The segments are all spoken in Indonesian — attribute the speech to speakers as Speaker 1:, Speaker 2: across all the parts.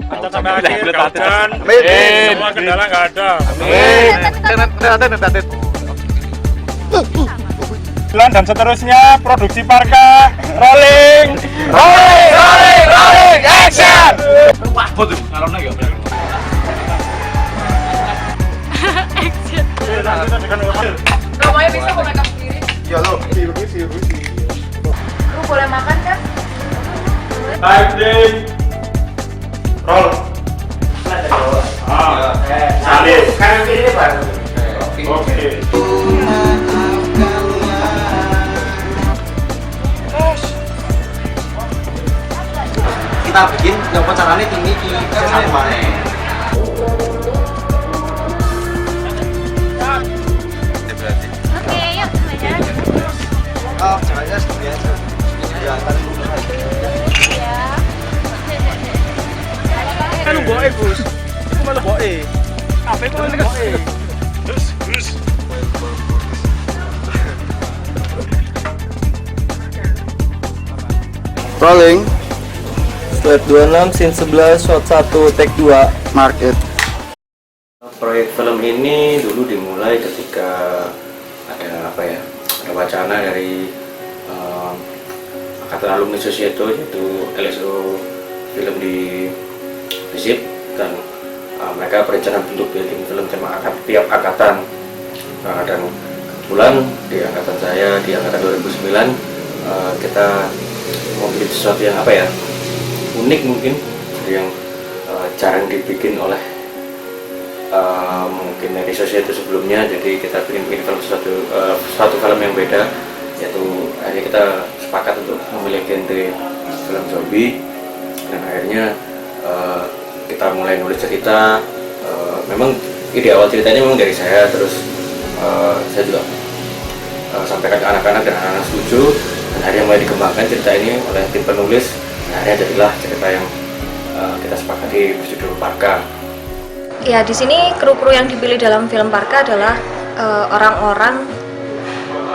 Speaker 1: Mantap sampai akhir, dan semua kendala nggak ada. Bulan dan seterusnya produksi Parka rolling action.
Speaker 2: Namanya bisa mau makeup sendiri.
Speaker 3: Ya lo, view.
Speaker 2: Lu boleh makan kan?
Speaker 1: Typing roll. Salib.
Speaker 3: Kanan kiri Pak.
Speaker 1: Oke.
Speaker 3: Kita bikin nyoba caranya tinggi di sama nih.
Speaker 2: Oke, yuk belajar.
Speaker 3: Oh, caranya seperti aja. Ya, tadi dulu.
Speaker 2: Ya.
Speaker 4: Kan boe, Gus. Iku malah boe. Apa itu malah boe?
Speaker 1: Terus.
Speaker 5: Rolling. Slide 26, scene 11, shot 1, take 2, market.
Speaker 6: Proyek film ini dulu dimulai ketika ada ada wacana dari angkatan alumni Sosieto, yaitu LSO film di FISIP, dan mereka berencana untuk bikin film tema tiap angkatan. Dan kebetulan di angkatan saya, di angkatan 2009, kita mau bikin sesuatu yang unik mungkin, yang jarang dibikin oleh mungkin dari Sosieto sebelumnya. Jadi kita bikin film suatu film yang beda, yaitu akhirnya kita sepakat untuk memilih genre film zombie, dan akhirnya kita mulai nulis cerita. Memang ide awal ceritanya memang dari saya, terus saya juga sampaikan ke anak-anak dan anak-anak setuju, dan akhirnya mulai dikembangkan cerita ini oleh tim penulis. Akhirnya jadilah cerita yang kita sepakati berjudul Parka.
Speaker 7: Ya, di sini kru-kru yang dipilih dalam film Parka adalah orang-orang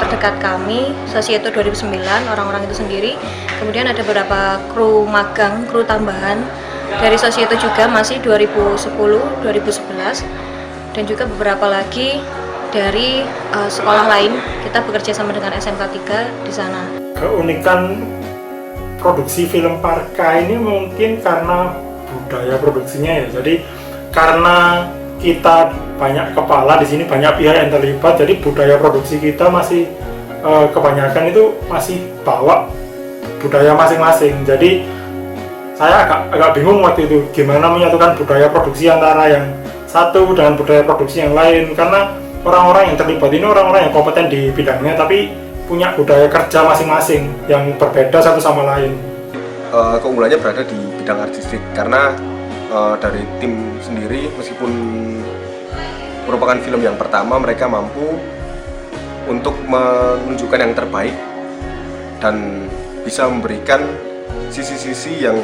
Speaker 7: terdekat kami, Sosieto 2009, orang-orang itu sendiri. Kemudian ada beberapa kru magang, kru tambahan dari Sosieto juga masih 2010, 2011, dan juga beberapa lagi dari sekolah lain. Kita bekerja sama dengan SMK 3 di sana.
Speaker 1: Keunikan produksi film Parka ini mungkin karena budaya produksinya ya. Jadi karena kita banyak kepala di sini, banyak pihak yang terlibat, jadi budaya produksi kita masih kebanyakan itu masih bawa budaya masing-masing. Jadi saya agak bingung waktu itu gimana menyatukan budaya produksi antara yang satu dengan budaya produksi yang lain, karena orang-orang yang terlibat ini orang-orang yang kompeten di bidangnya, tapi punya budaya kerja masing-masing yang berbeda satu sama lain.
Speaker 8: Keunggulannya berada di bidang artistik, karena dari tim sendiri, meskipun merupakan film yang pertama, mereka mampu untuk menunjukkan yang terbaik dan bisa memberikan sisi-sisi yang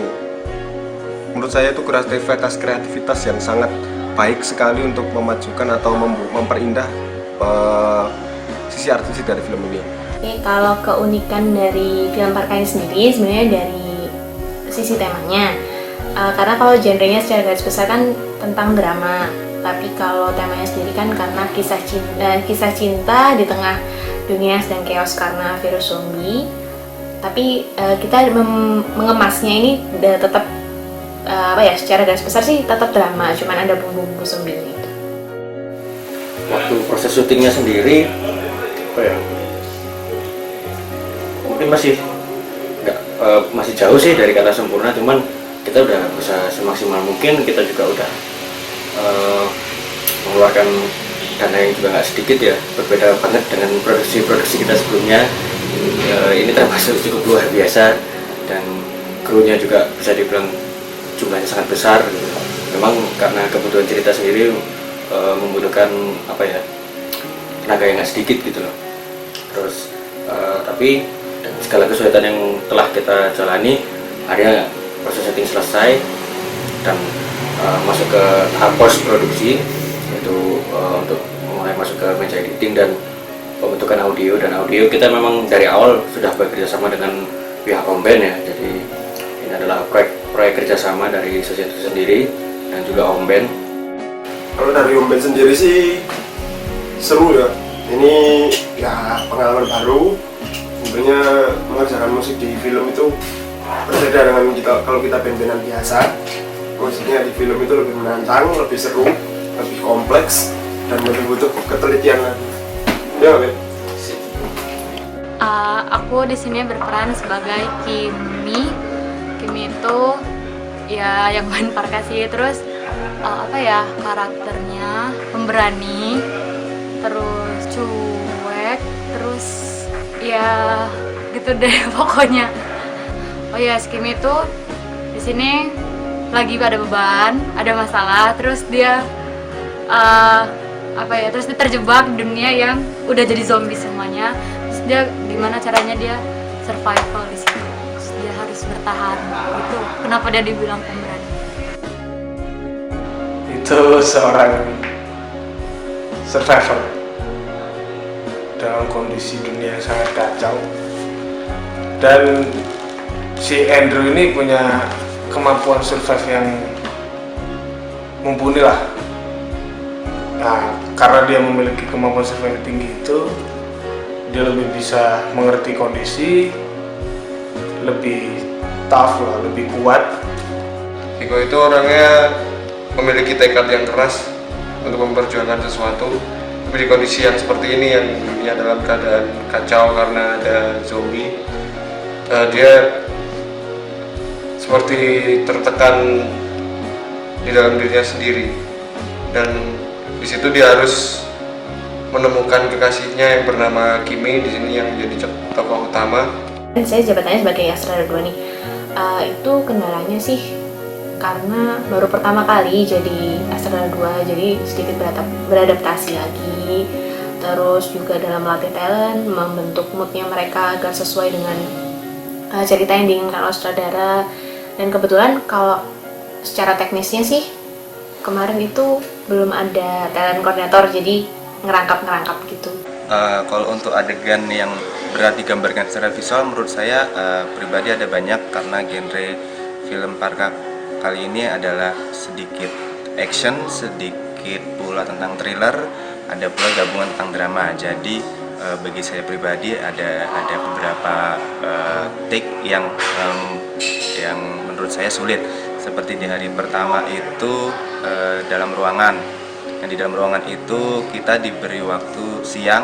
Speaker 8: menurut saya itu kreativitas yang sangat baik sekali untuk memajukan atau memperindah sisi artistik dari film ini.
Speaker 9: Oke, kalau keunikan dari film Parka ini sendiri sebenarnya dari sisi temanya. Karena kalau genrenya secara garis besar kan tentang drama, tapi kalau temanya sendiri kan karena kisah cinta di tengah dunia yang sedang chaos karena virus zombie. Tapi kita mengemasnya ini udah tetap secara garis besar sih tetap drama, cuman ada bumbu-bumbu zombie gitu.
Speaker 6: Waktu proses syutingnya sendiri mungkin masih jauh sih dari kata sempurna, cuman kita udah bisa semaksimal mungkin. Kita juga udah mengeluarkan dana yang juga nggak sedikit ya, berbeda banget dengan produksi kita sebelumnya. Ini termasuk cukup luar biasa, dan krunya juga bisa dibilang jumlahnya sangat besar gitu. Memang karena kebutuhan cerita sendiri membutuhkan tenaga yang nggak sedikit gitu loh. Terus tapi segala kesulitan yang telah kita jalani, akhirnya proses syuting selesai dan masuk ke tahap post produksi, yaitu untuk mulai masuk ke meja editing dan pembentukan audio. Dan audio kita memang dari awal sudah bekerja sama dengan pihak Komben ya. Jadi ini adalah proyek proyek kerjasama dari Sosial itu sendiri dan juga Om Ben.
Speaker 8: Kalau dari Om Ben sendiri sih seru ya. Ini ya pengalaman baru. Tentunya mengerjakan musik di film itu berbeda dengan kalau kita band-bandan biasa. Musiknya di film itu lebih menantang, lebih seru, lebih kompleks, dan lebih butuh ketelitian lagi. Ya, Ben?
Speaker 2: Aku di sini berperan sebagai Kimi. Kimi itu ya yang main perkasi, terus karakternya pemberani, terus cuek, terus ya gitu deh pokoknya. Oh ya, Kimi itu di sini lagi ada beban, ada masalah, terus dia terus dia terjebak di dunia yang udah jadi zombie semuanya. Terus dia gimana caranya dia survival di situ. Terus dia harus bertahan. Itu kenapa dia dibilang pemberani.
Speaker 10: Itu seorang survivor dalam kondisi dunia yang sangat kacau, dan si Andrew ini punya kemampuan survive yang mumpuni lah. Nah, karena dia memiliki kemampuan survive tinggi itu, dia lebih bisa mengerti kondisi, lebih tough lah, lebih kuat.
Speaker 8: Viko itu orangnya memiliki tekad yang keras untuk memperjuangkan sesuatu. Tapi di kondisi yang seperti ini, yang dunia dalam keadaan kacau karena ada zombie, dia seperti tertekan di dalam dirinya sendiri, dan di situ dia harus menemukan kekasihnya yang bernama Kimi di sini yang jadi tokoh utama.
Speaker 9: Saya jabatannya sebagai Astra 2 nih. Itu kendalanya sih karena baru pertama kali jadi Astra 2, jadi sedikit beradaptasi lagi. Terus juga dalam melatih talent, membentuk moodnya mereka agar sesuai dengan cerita yang diinginkan oleh sutradara. Dan kebetulan kalau secara teknisnya sih kemarin itu belum ada talent koordinator, jadi ngerangkap gitu.
Speaker 5: Kalau untuk adegan yang berat digambarkan secara visual, menurut saya pribadi ada banyak, karena genre film Parka kali ini adalah sedikit action, sedikit pula tentang thriller, ada pula gabungan tentang drama. Jadi bagi saya pribadi ada beberapa take yang menurut saya sulit. Seperti di hari pertama itu dalam ruangan. Yang di dalam ruangan itu kita diberi waktu siang,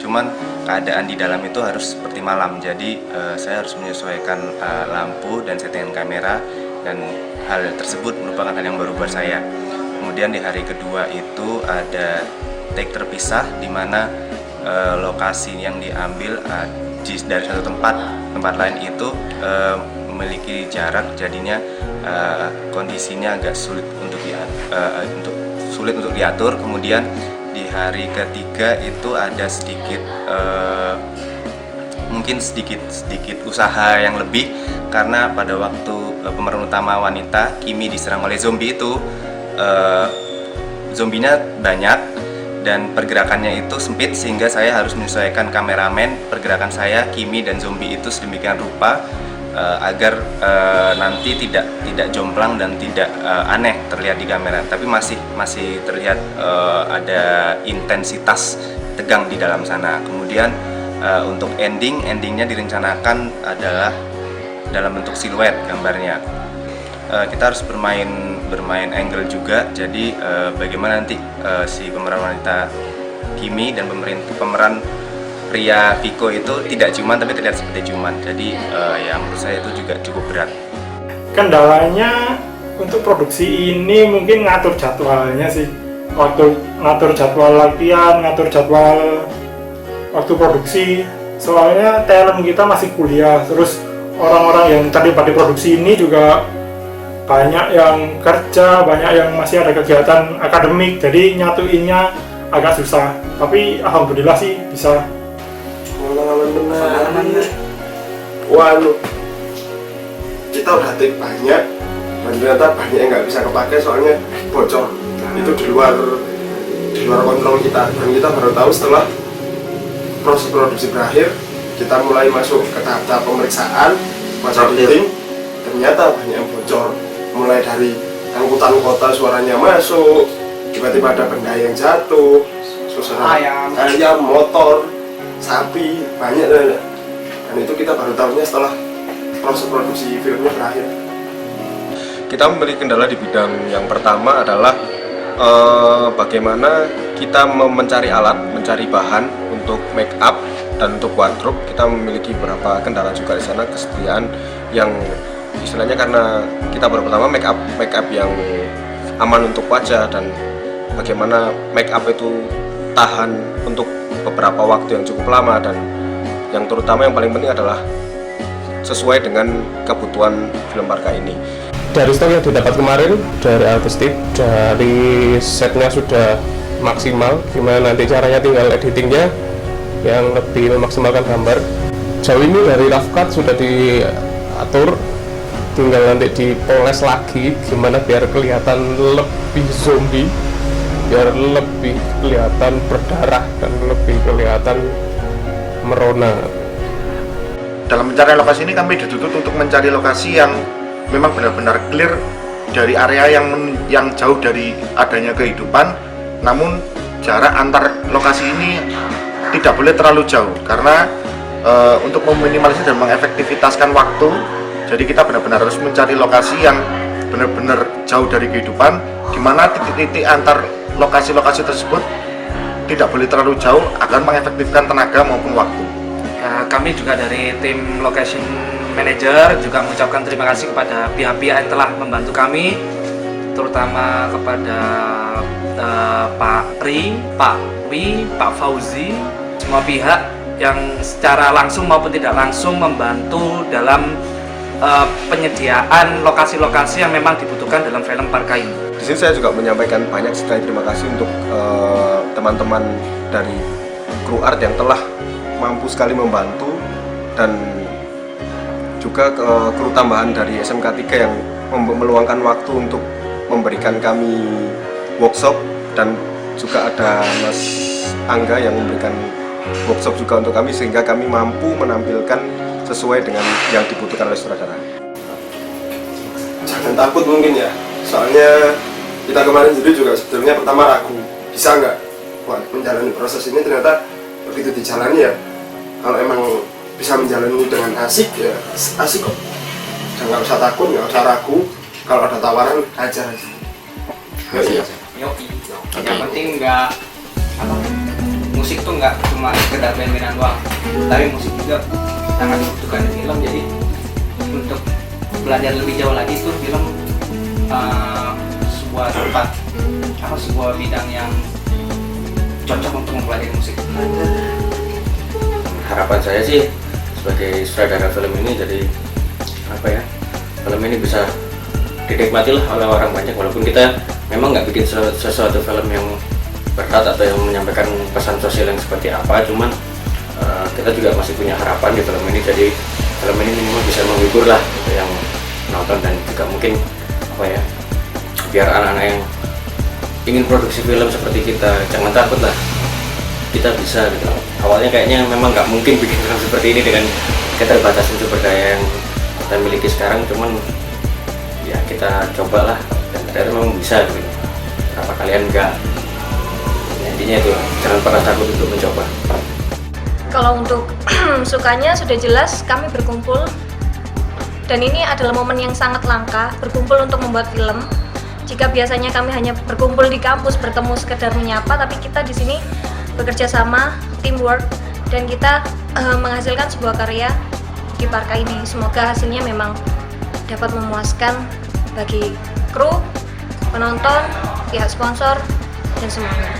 Speaker 5: cuman keadaan di dalam itu harus seperti malam. Jadi saya harus menyesuaikan lampu dan settingan kamera, dan hal tersebut merupakan hal yang baru buat saya. Kemudian di hari kedua itu ada take terpisah, di mana lokasi yang diambil dari satu tempat lain itu memiliki jarak, jadinya kondisinya agak sulit untuk diatur. Kemudian di hari ketiga itu ada mungkin sedikit usaha yang lebih, karena pada waktu pemeran utama wanita Kimi diserang oleh zombie itu, zombinya banyak dan pergerakannya itu sempit, sehingga saya harus menyesuaikan kameramen, pergerakan saya, Kimi, dan zombie itu sedemikian rupa agar nanti tidak jomplang dan tidak aneh terlihat di kamera, tapi masih terlihat ada intensitas tegang di dalam sana. Kemudian untuk endingnya direncanakan adalah dalam bentuk siluet gambarnya. Kita harus bermain angle juga, jadi bagaimana nanti si pemeran wanita Kimi dan pemeran pria Viko itu tidak ciuman tapi terlihat seperti ciuman. Jadi ya menurut saya itu juga cukup berat.
Speaker 1: Kendalanya untuk produksi ini mungkin ngatur jadwalnya sih. Ngatur jadwal latihan, ngatur jadwal waktu produksi. Soalnya talent kita masih kuliah, terus orang-orang yang terlibat di produksi ini juga banyak yang kerja, banyak yang masih ada kegiatan akademik, jadi nyatuinnya agak susah. Tapi alhamdulillah sih bisa.
Speaker 8: Pengalaman waduh, kita udah take banyak dan ternyata banyak yang nggak bisa kepakai soalnya bocor. Itu di luar kontrol kita, dan kita baru tahu setelah proses produksi berakhir. Kita mulai masuk ke tahap pemeriksaan, masa editing, dan
Speaker 10: ternyata banyak yang bocor, mulai dari angkutan kota suaranya masuk, tiba-tiba ada benda yang jatuh, terus ayam, motor, sapi, banyak dan itu kita baru tahunya setelah proses produksi filmnya berakhir.
Speaker 8: Kita memiliki kendala di bidang yang pertama adalah bagaimana kita mencari alat, mencari bahan untuk make up dan untuk wardrobe. Kita memiliki beberapa kendala juga di sana, kesediaan yang istilahnya karena kita baru pertama make up yang aman untuk wajah dan bagaimana make up itu tahan untuk beberapa waktu yang cukup lama, dan yang terutama yang paling penting adalah sesuai dengan kebutuhan film Parka ini.
Speaker 11: Dari stok yang didapat kemarin dari artistik, dari setnya sudah maksimal, gimana nanti caranya tinggal editingnya yang lebih memaksimalkan gambar. Jauh ini dari rough cut sudah diatur, tinggal nanti dipoles lagi gimana biar kelihatan lebih zombie, biar lebih kelihatan berdarah dan lebih kelihatan merona.
Speaker 4: Dalam pencarian lokasi ini kami dituntut untuk mencari lokasi yang memang benar-benar clear dari area yang jauh dari adanya kehidupan, namun jarak antar lokasi ini tidak boleh terlalu jauh karena untuk meminimalisir dan mengefektivitaskan waktu, jadi kita benar-benar harus mencari lokasi yang benar-benar jauh dari kehidupan, di mana titik-titik antar lokasi-lokasi tersebut tidak boleh terlalu jauh agar mengefektifkan tenaga maupun waktu.
Speaker 12: Kami juga dari tim location manager juga mengucapkan terima kasih kepada pihak-pihak yang telah membantu kami, terutama kepada Pak Ri, Pak Wi, Pak Fauzi, semua pihak yang secara langsung maupun tidak langsung membantu dalam penyediaan lokasi-lokasi yang memang dibutuhkan dalam film Parka ini.
Speaker 8: Di sini saya juga menyampaikan banyak sekali terima kasih untuk teman-teman dari kru art yang telah mampu sekali membantu, dan juga kru tambahan dari SMK 3 yang meluangkan waktu untuk memberikan kami workshop, dan juga ada Mas Angga yang memberikan workshop juga untuk kami sehingga kami mampu menampilkan sesuai dengan yang dibutuhkan oleh sutradara.
Speaker 10: Jangan takut mungkin ya, soalnya kita kemarin sendiri juga sebetulnya pertama ragu bisa nggak buat menjalani proses ini, ternyata begitu dijalani ya, kalau emang bisa menjalani dengan asik ya asik kok. Dan nggak usah takut, nggak usah ragu, kalau ada tawaran aja.
Speaker 3: Yang penting nggak musik tuh nggak cuma sekedar main-mainan doang, tapi musik juga sangat dibutuhkan di film. Jadi untuk belajar lebih jauh lagi tuh film sebuah tempat sebuah bidang yang cocok untuk mempelajari musik.
Speaker 6: Harapan saya sih sebagai sutradara film ini, jadi film ini bisa dinikmati lah oleh orang banyak, walaupun kita memang nggak bikin sesuatu film yang berat atau yang menyampaikan pesan sosial yang seperti apa, cuman kita juga masih punya harapan di film ini. Jadi film ini minimal bisa menghibur lah yang nonton, dan juga mungkin biar anak-anak yang ingin produksi film seperti kita jangan takut lah, kita bisa gitu. Awalnya kayaknya memang nggak mungkin bikin film seperti ini dengan keterbatasan sumber daya yang kita miliki sekarang, cuman ya kita cobalah dan ternyata memang bisa gitu. Kenapa kalian nggak? Intinya itu, jangan pernah takut untuk mencoba.
Speaker 7: Kalau untuk sukanya sudah jelas, kami berkumpul, dan ini adalah momen yang sangat langka, berkumpul untuk membuat film. Jika biasanya kami hanya berkumpul di kampus, bertemu sekedar menyapa, tapi kita di sini bekerja sama, teamwork, dan kita menghasilkan sebuah karya di Parka ini. Semoga hasilnya memang dapat memuaskan bagi kru, penonton, pihak sponsor, dan semuanya.